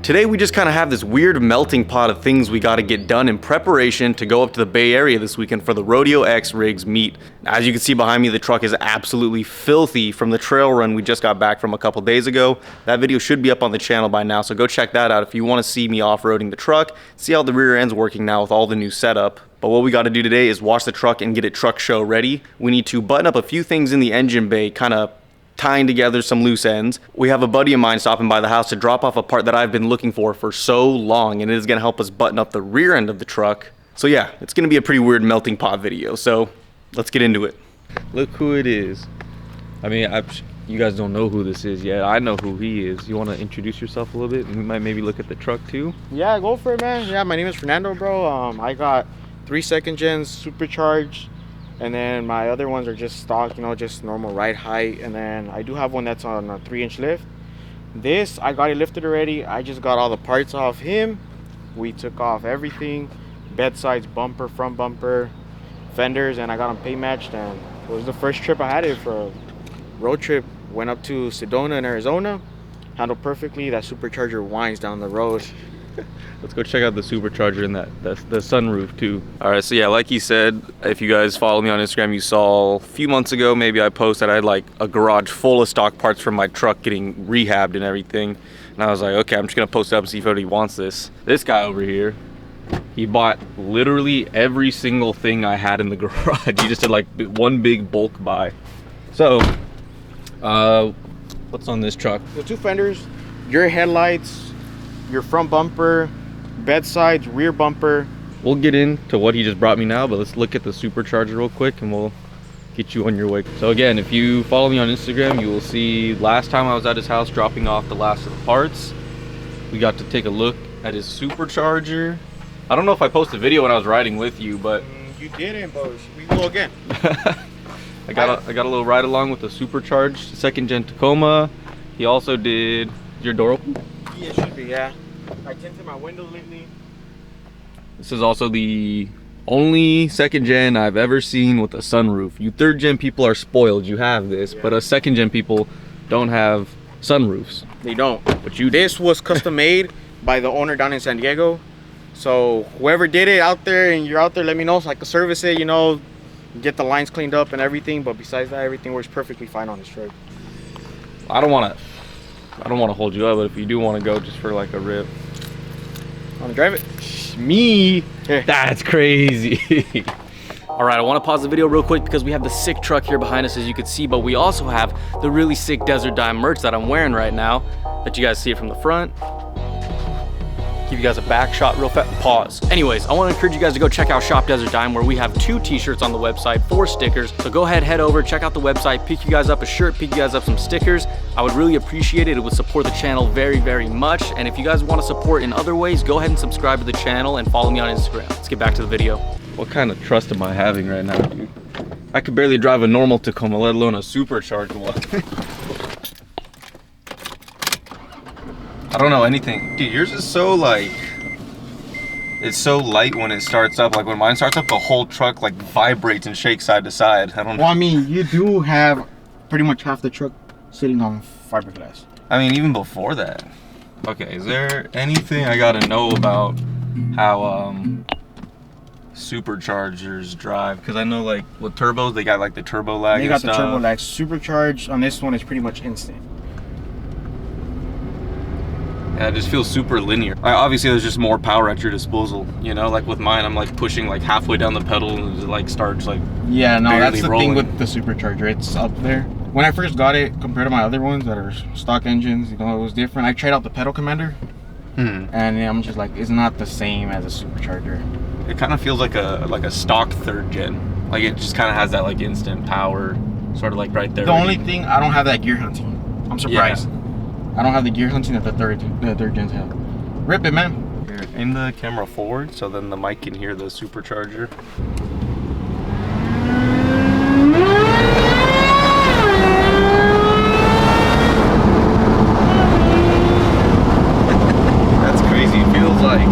Today we just kind of have this weird melting pot of things we got to get done in preparation to go up to the Bay Area this weekend for the Rodeo X Rigs meet. As you can see behind me, the truck is absolutely filthy from the trail run we just got back from a couple days ago. That video should be up on the channel by now, so go check that out if you want to see me off-roading the truck, see how the rear end's working now with all the new setup. But what we got to do today is wash the truck and get it truck show ready. We need to button up a few things in the engine bay, kind of tying together some loose ends. We have a buddy of mine stopping by the house to drop off a part that I've been looking for so long, and it is going to help us button up the rear end of the truck. So yeah, it's going to be a pretty weird melting pot video, so let's get into it. Look who it is. I mean, you guys don't know who this is yet. I know who he is. You want to introduce yourself a little bit, and we might maybe look at the truck too? Yeah, go for it, man. Yeah, my name is Fernando, bro. I got 3 second gens Supercharged, and then my other ones are just stock, you know, just normal ride height. And then I do have one that's on a 3-inch lift. This, I got it lifted already. I just got all the parts off him. We took off everything, bed sides, bumper, front bumper, fenders, and I got them paint matched. And it was the first trip I had it for a road trip. Went up to Sedona in Arizona, handled perfectly. That supercharger winds down the road. Let's go check out the supercharger and the sunroof too. All right, so yeah, like he said, if you guys follow me on Instagram, you saw a few months ago, maybe I posted I had like a garage full of stock parts from my truck getting rehabbed and everything. And I was like, okay, I'm just gonna post it up and see if anybody wants this. This guy over here, he bought literally every single thing I had in the garage. He just did like one big bulk buy. So, what's on this truck? The 2 fenders, your headlights, your front bumper, bed sides, rear bumper. We'll get into what he just brought me now, but let's look at the supercharger real quick and we'll get you on your way. So again, if you follow me on Instagram, you will see last time I was at his house dropping off the last of the parts. We got to take a look at his supercharger. I don't know if I posted a video when I was riding with you, but you didn't, but we will again. I got a little ride along with the supercharged 2nd gen Tacoma. He also did your door open? Yeah, it should be, yeah. I tinted my windows lately. This is also the only 2nd gen I've ever seen with a sunroof. You 3rd gen people are spoiled, you have this, yeah. But us 2nd gen people don't have sunroofs. They don't. But you This was custom made by the owner down in San Diego. So whoever did it out there and you're out there, let me know so I can service it, you know, get the lines cleaned up and everything. But besides that, everything works perfectly fine on this truck. I don't want to hold you up, but if you do want to go just for like a rip. Want to drive it? Me? Yeah. That's crazy. All right, I want to pause the video real quick because we have the sick truck here behind us, as you can see, but we also have the really sick Desert Dime merch that I'm wearing right now. Let you guys see it from the front. Give you guys a back shot real fast. Pause. Anyways, I want to encourage you guys to go check out Shop Desert Dime, where we have 2 t-shirts on the website, 4 stickers. So go ahead, head over, check out the website, pick you guys up a shirt, pick you guys up some stickers. I would really appreciate it. It would support the channel very, very much. And if you guys want to support in other ways, go ahead and subscribe to the channel and follow me on Instagram. Let's get back to the video. What kind of trust am I having right now, dude? I could barely drive a normal Tacoma, let alone a supercharged one. I don't know anything. Dude, yours is so like, it's so light when it starts up. Like when mine starts up, the whole truck like vibrates and shakes side to side. I don't know. Well, I mean, you do have pretty much half the truck sitting on fiberglass. I mean, even before that. Okay, is there anything I gotta know about how superchargers drive? Because I know like with turbos, they got like the turbo lag. They got and stuff. the turbo lag. Supercharged on this one is pretty much instant. Yeah, it just feels super linear. Obviously, there's just more power at your disposal. You know, like with mine, I'm like pushing like halfway down the pedal and it like starts like yeah, no, that's the rolling. thing with the supercharger. It's up there. When I first got it, compared to my other ones that are stock engines, you know, it was different. I tried out the pedal commander, and I'm just like, it's not the same as a supercharger. It kind of feels like a stock 3rd gen. Like it just kind of has that like instant power, sort of like right there. The only thing, I don't have that gear hunting. I'm surprised. Yeah. I don't have the gear hunting that the third gens have. Rip it, man. Here, aim the camera forward so then the mic can hear the supercharger. That's crazy. It feels like,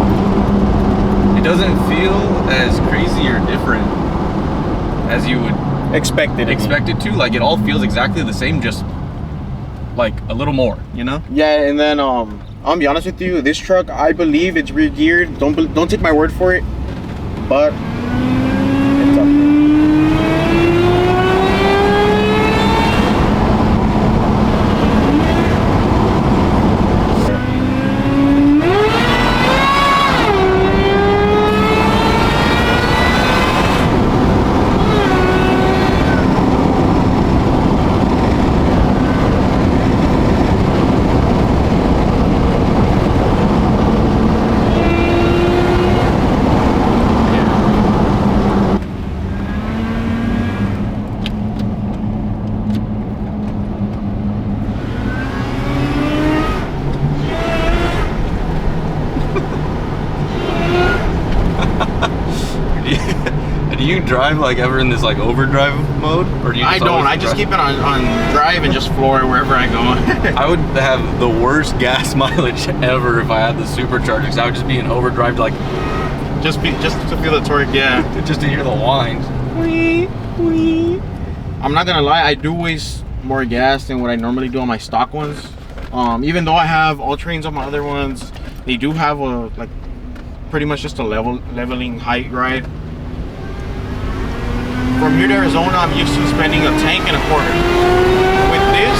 it doesn't feel as crazy or different as you would expect it to. Like it all feels exactly the same, just like a little more, you know? Yeah, and then I'll be honest with you, this truck, I believe it's rear geared. Don't take my word for it, but it's up there. Do you drive like ever in this like overdrive mode, or do you? I don't. I just keep it on drive and just floor it wherever I go. I would have the worst gas mileage ever if I had the Supercharged, because I would just be in overdrive, like just to feel the torque, yeah. just to hear the whines. Wee, wee. I'm not gonna lie, I do waste more gas than what I normally do on my stock ones. Even though I have all-terrains on my other ones, they do have a like pretty much just a leveling height ride. From here to Arizona, I'm used to spending a tank and a quarter. With this,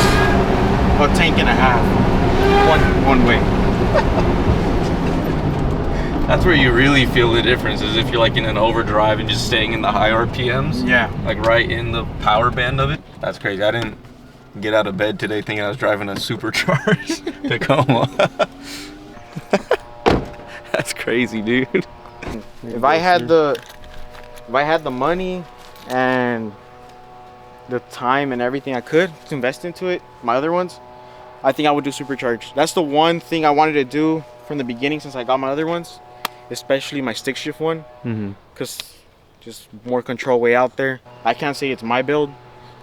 a tank and a half. One way. That's where you really feel the difference, is if you're like in an overdrive and just staying in the high RPMs. Yeah. Like right in the power band of it. That's crazy. I didn't get out of bed today thinking I was driving a Supercharged Tacoma. That's crazy, dude. If I had the money and the time and everything I could to invest into it, my other ones, I think I would do Supercharged. That's the one thing I wanted to do from the beginning since I got my other ones, especially my stick shift one, because just more control way out there. I can't say it's my build.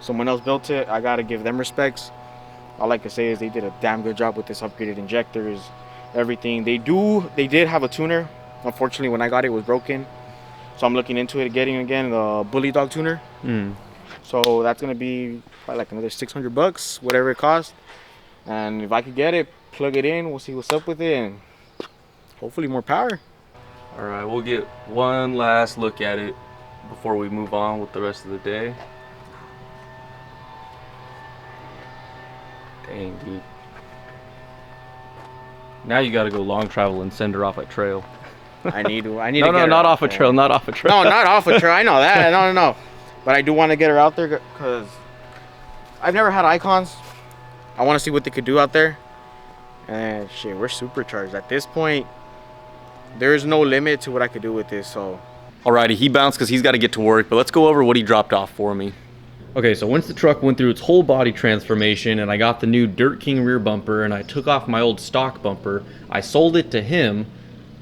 Someone else built it. I gotta give them respects. All I can say is they did a damn good job with this upgraded injectors, everything. They did have a tuner. Unfortunately, when I got it, it was broken. So I'm looking into it, getting again the Bully Dog tuner. So that's gonna be probably like another $600, whatever it costs. And if I could get it, plug it in, we'll see what's up with it, and hopefully more power. All right, we'll get one last look at it before we move on with the rest of the day. Dang, dude. Now you gotta go long travel and send her off a trail. I need to No, get her not out off a there. trail, not off a trail. No, not off a trail. I know that. No. But I do want to get her out there because I've never had icons. I want to see what they could do out there. And shit, we're Supercharged. At this point, there is no limit to what I could do with this. So, Alrighty, he bounced because he's got to get to work, but let's go over what he dropped off for me. Okay, so once the truck went through its whole body transformation and I got the new Dirt King rear bumper and I took off my old stock bumper, I sold it to him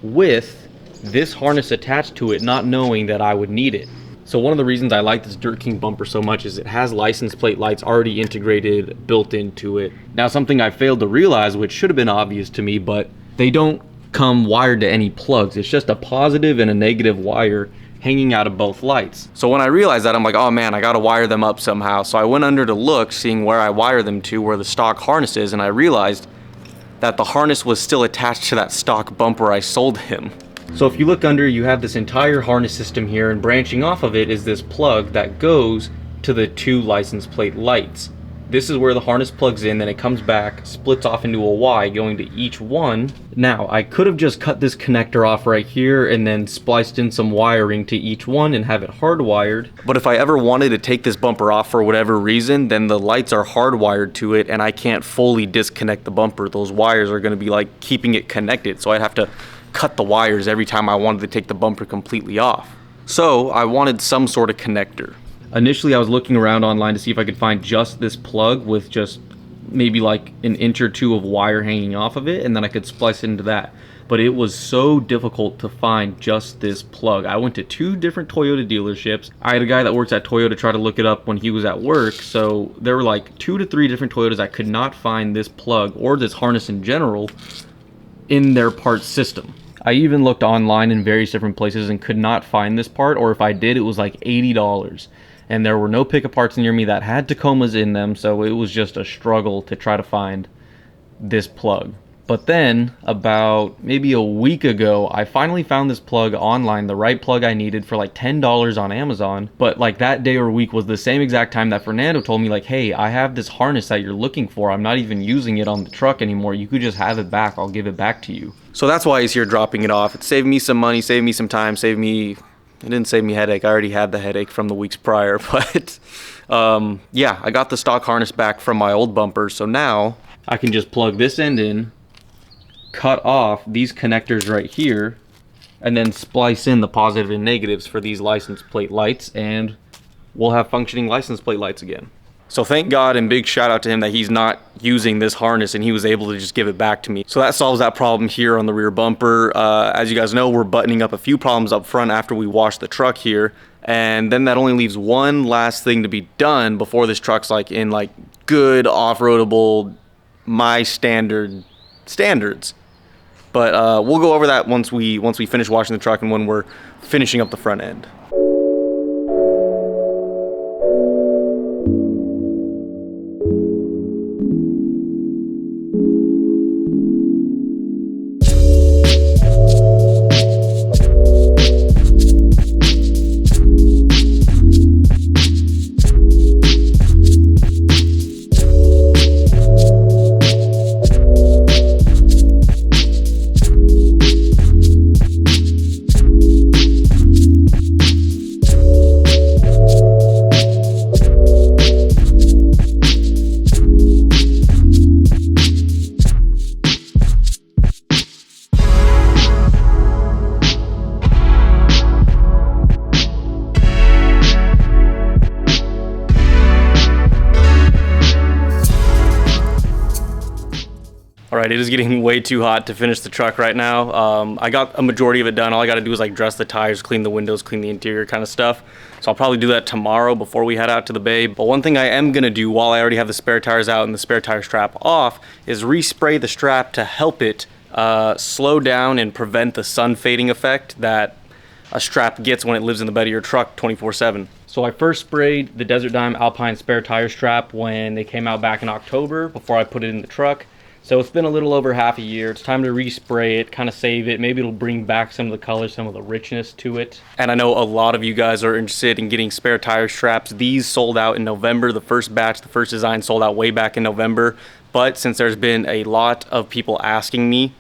with this harness attached to it, not knowing that I would need it. So one of the reasons I like this Dirt King bumper so much is it has license plate lights already integrated, built into it. Now, something I failed to realize, which should have been obvious to me, but they don't come wired to any plugs. It's just a positive and a negative wire hanging out of both lights. So when I realized that, I'm like, oh man, I gotta wire them up somehow. So I went under to look, seeing where I wire them to, where the stock harness is, and I realized that the harness was still attached to that stock bumper I sold him. So if you look under, you have this entire harness system here, and branching off of it is this plug that goes to the two license plate lights. This is where the harness plugs in, then it comes back, splits off into a Y going to each one. Now, I could have just cut this connector off right here and then spliced in some wiring to each one and have it hardwired. But if I ever wanted to take this bumper off for whatever reason, then the lights are hardwired to it and I can't fully disconnect the bumper. Those wires are gonna be like keeping it connected. So I'd have to cut the wires every time I wanted to take the bumper completely off. So I wanted some sort of connector. Initially, I was looking around online to see if I could find just this plug with just maybe like an inch or two of wire hanging off of it, and then I could splice it into that. But it was so difficult to find just this plug. I went to 2 different Toyota dealerships. I had a guy that works at Toyota try to look it up when he was at work, so there were like 2 to 3 different Toyotas. I could not find this plug or this harness in general in their parts system. I even looked online in various different places and could not find this part, or if I did, it was like $80. And there were no pickup parts near me that had Tacomas in them, so it was just a struggle to try to find this plug. But then about maybe a week ago, I finally found this plug online, the right plug I needed for like $10 on Amazon. But like that day or week was the same exact time that Fernando told me like, hey, I have this harness that you're looking for. I'm not even using it on the truck anymore. You could just have it back. I'll give it back to you. So that's why he's here dropping it off. It saved me some money, saved me some time, it didn't save me headache. I already had the headache from the weeks prior, but yeah, I got the stock harness back from my old bumper. So now I can just plug this end in, cut off these connectors right here, and then splice in the positive and negatives for these license plate lights, and we'll have functioning license plate lights again. So thank God and big shout out to him that he's not using this harness and he was able to just give it back to me. So that solves that problem here on the rear bumper. As you guys know, we're buttoning up a few problems up front after we wash the truck here. And then that only leaves one last thing to be done before this truck's like in like good off-roadable, my standards. But we'll go over that once we finish washing the truck and when we're finishing up the front end. All right, it is getting way too hot to finish the truck right now. I got a majority of it done. All I got to do is like dress the tires, clean the windows, clean the interior kind of stuff. So I'll probably do that tomorrow before we head out to the bay. But one thing I am gonna do while I already have the spare tires out and the spare tire strap off is respray the strap to help it slow down and prevent the sun fading effect that a strap gets when it lives in the bed of your truck 24/7. So I first sprayed the Desert Dime Alpine spare tire strap when they came out back in October before I put it in the truck. So it's been a little over half a year. It's time to respray it, kind of save it. Maybe it'll bring back some of the color, some of the richness to it. And I know a lot of you guys are interested in getting spare tire straps. These sold out in November. The first batch, the first design sold out way back in November. But since there's been a lot of people asking me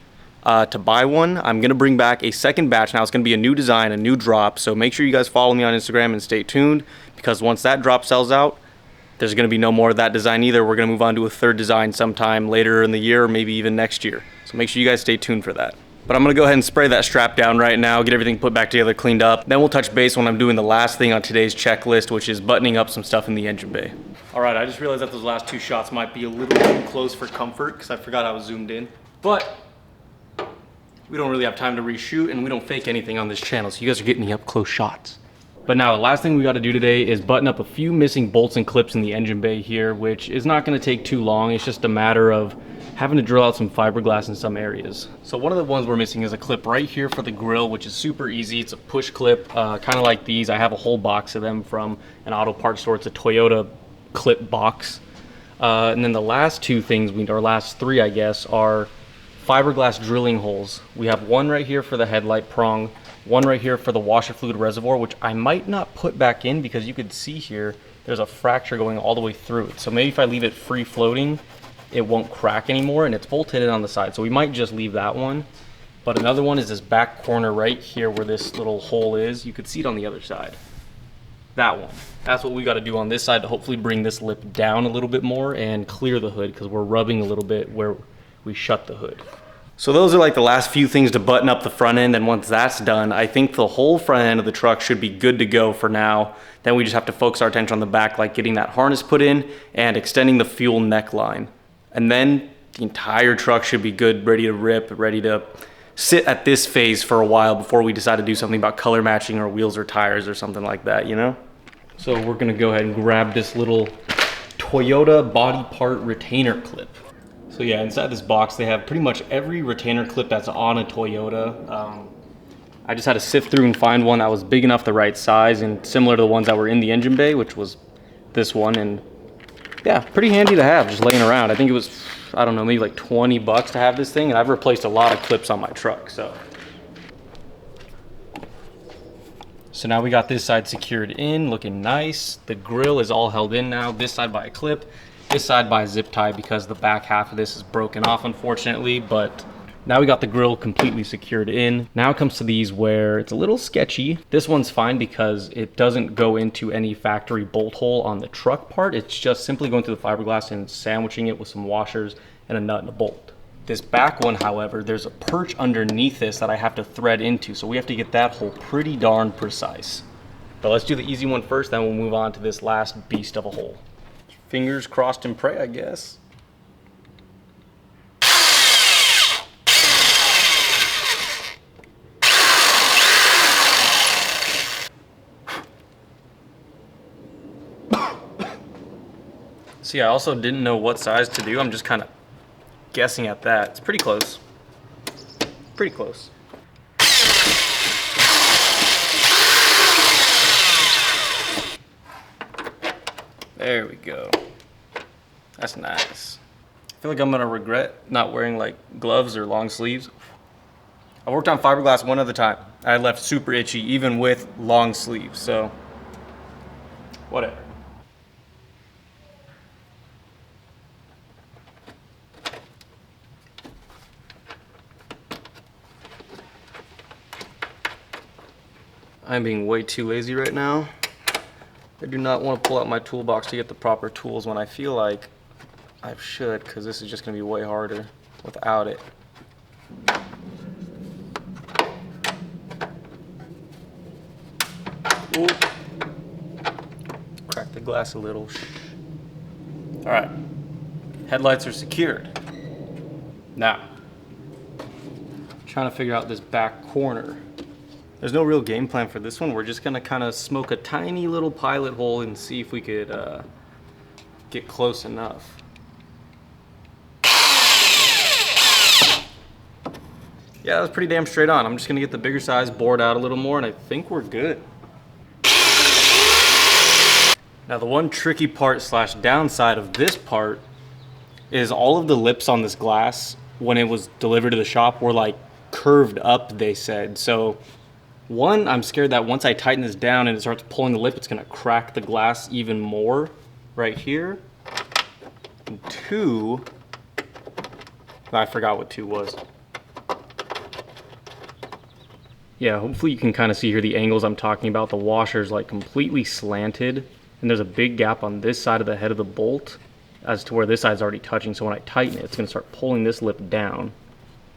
to buy one, I'm gonna bring back a second batch. Now it's gonna be a new design, a new drop. So make sure you guys follow me on Instagram and stay tuned, because once that drop sells out, there's going to be no more of that design either. We're going to move on to a third design sometime later in the year, or maybe even next year. So make sure you guys stay tuned for that. But I'm going to go ahead and spray that strap down right now, get everything put back together, cleaned up. Then we'll touch base when I'm doing the last thing on today's checklist, which is buttoning up some stuff in the engine bay. All right, I just realized that those last two shots might be a little too close for comfort because I forgot I was zoomed in. But we don't really have time to reshoot, and we don't fake anything on this channel, so you guys are getting the up close shots. But now the last thing we got to do today is button up a few missing bolts and clips in the engine bay here, which is not going to take too long. It's just a matter of having to drill out some fiberglass in some areas. So one of the ones we're missing is a clip right here for the grill, which is super easy. It's a push clip, kind of like these. I have a whole box of them from an auto parts store. It's a Toyota clip box. And then the last two things, or last three, I guess, are fiberglass drilling holes. We have one right here for the headlight prong, one right here for the washer fluid reservoir, which I might not put back in because you could see here there's a fracture going all the way through it. So maybe if I leave it free floating, it won't crack anymore, and it's bolted in on the side. So we might just leave that one. But another one is this back corner right here where this little hole is. You could see it on the other side. That one. That's what we got to do on this side to hopefully bring this lip down a little bit more and clear the hood, because we're rubbing a little bit where we shut the hood. So those are like the last few things to button up the front end, and once that's done, I think the whole front end of the truck should be good to go for now. Then we just have to focus our attention on the back, like getting that harness put in and extending the fuel neckline. And then the entire truck should be good, ready to rip, ready to sit at this phase for a while before we decide to do something about color matching our wheels or tires or something like that, you know? So we're gonna go ahead and grab this little Toyota body part retainer clip. So yeah, inside this box they have pretty much every retainer clip that's on a Toyota. I just had to sift through and find one that was big enough, the right size, and similar to the ones that were in the engine bay, which was this one. And yeah, pretty handy to have just laying around. I think it was I don't know, maybe like 20 bucks to have this thing, and I've replaced a lot of clips on my truck, so. So now we got this side secured in, looking nice. The grill is all held in now, this side by a clip, this side by a zip tie because the back half of this is broken off, unfortunately, but now we got the grill completely secured in. Now it comes to these where it's a little sketchy. This one's fine because it doesn't go into any factory bolt hole on the truck part. It's just simply going through the fiberglass and sandwiching it with some washers and a nut and a bolt. This back one, however, there's a perch underneath this that I have to thread into, so we have to get that hole pretty darn precise. But let's do the easy one first, then we'll move on to this last beast of a hole. Fingers crossed and pray, I guess. See, I also didn't know what size to do. I'm just kind of guessing at that. It's pretty close. Pretty close. There we go. That's nice. I feel like I'm gonna regret not wearing like gloves or long sleeves. I worked on fiberglass one other time. I left super itchy even with long sleeves, so whatever. I'm being way too lazy right now. I do not want to pull out my toolbox to get the proper tools when I feel like I should, because this is just going to be way harder without it. Ooh. Crack the glass a little. All right, headlights are secured. Now, trying to figure out this back corner. There's no real game plan for this one. We're just gonna kind of smoke a tiny little pilot hole and see if we could get close enough. Yeah, that was pretty damn straight on. I'm just gonna get the bigger size, bore it out a little more, and I think we're good. Now the one tricky part slash downside of this part is all of the lips on this glass, when it was delivered to the shop, were like curved up, they said. So one, I'm scared that once I tighten this down and it starts pulling the lip, it's gonna crack the glass even more right here. And two, I forgot what two was. Yeah, hopefully you can kind of see here the angles I'm talking about. The washer's like completely slanted, and there's a big gap on this side of the head of the bolt as to where this side's already touching. So when I tighten it, it's gonna start pulling this lip down.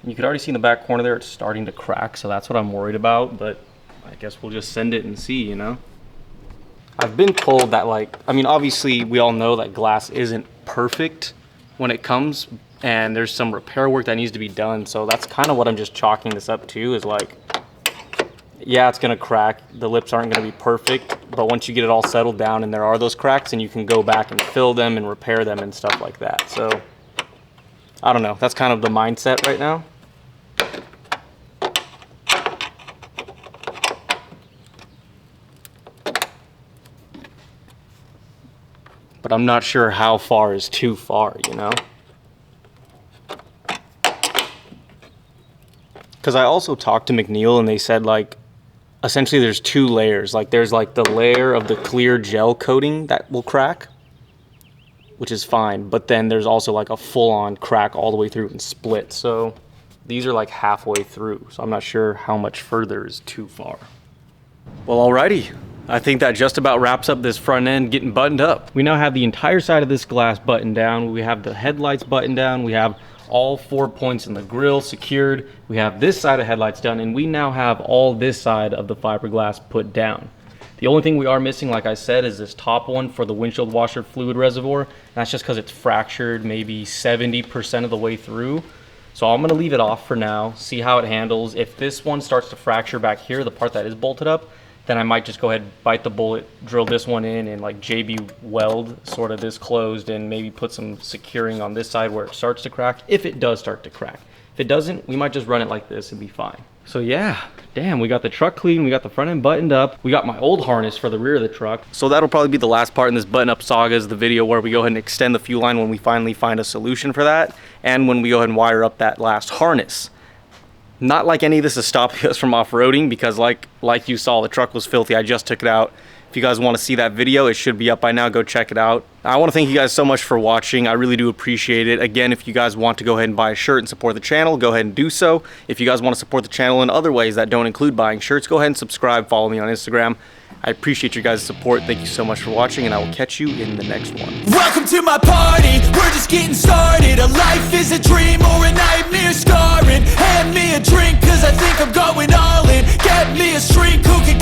You could already see in the back corner there, it's starting to crack, so that's what I'm worried about, but I guess we'll just send it and see, you know? I've been told that, like, I mean, obviously we all know that glass isn't perfect when it comes, and there's some repair work that needs to be done, so that's kind of what I'm just chalking this up to, is like, yeah, it's gonna crack, the lips aren't gonna be perfect, but once you get it all settled down and there are those cracks, and you can go back and fill them and repair them and stuff like that. So, I don't know, that's kind of the mindset right now. But I'm not sure how far is too far, you know? Because I also talked to McNeil and they said, like, essentially there's two layers. Like, there's like the layer of the clear gel coating that will crack, which is fine. But then there's also like a full-on crack all the way through and split. So these are like halfway through. So I'm not sure how much further is too far. Well, alrighty. I think that just about wraps up this front end getting buttoned up. We now have the entire side of this glass buttoned down. We have the headlights buttoned down. We have all 4 points in the grill secured. We have this side of headlights done, and we now have all this side of the fiberglass put down. The only thing we are missing, like I said, is this top one for the windshield washer fluid reservoir. And that's just because it's fractured maybe 70% of the way through. So I'm gonna leave it off for now, see how it handles. If this one starts to fracture back here, the part that is bolted up, then I might just go ahead, bite the bullet, drill this one in, and like JB weld sort of this closed, and maybe put some securing on this side where it starts to crack, if it does start to crack. If it doesn't, we might just run it like this and be fine. So yeah, damn, we got the truck clean, we got the front end buttoned up, we got my old harness for the rear of the truck. So that'll probably be the last part in this button-up saga, is the video where we go ahead and extend the fuel line when we finally find a solution for that, and when we go ahead and wire up that last harness. Not like any of this is stopping us from off-roading, because like you saw, the truck was filthy. I just took it out. If you guys want to see that video, it should be up by now. Go check it out. I want to thank you guys so much for watching. I really do appreciate it. Again, if you guys want to go ahead and buy a shirt and support the channel, go ahead and do so. If you guys want to support the channel in other ways that don't include buying shirts, go ahead and subscribe, follow me on Instagram. I appreciate your guys' support. Thank you so much for watching, and I will catch you in the next one. Welcome to my party, we're just getting started. A life is a dream or a nightmare scarring. Hand me a drink, cause I think I'm going all in. Get me a shrink who can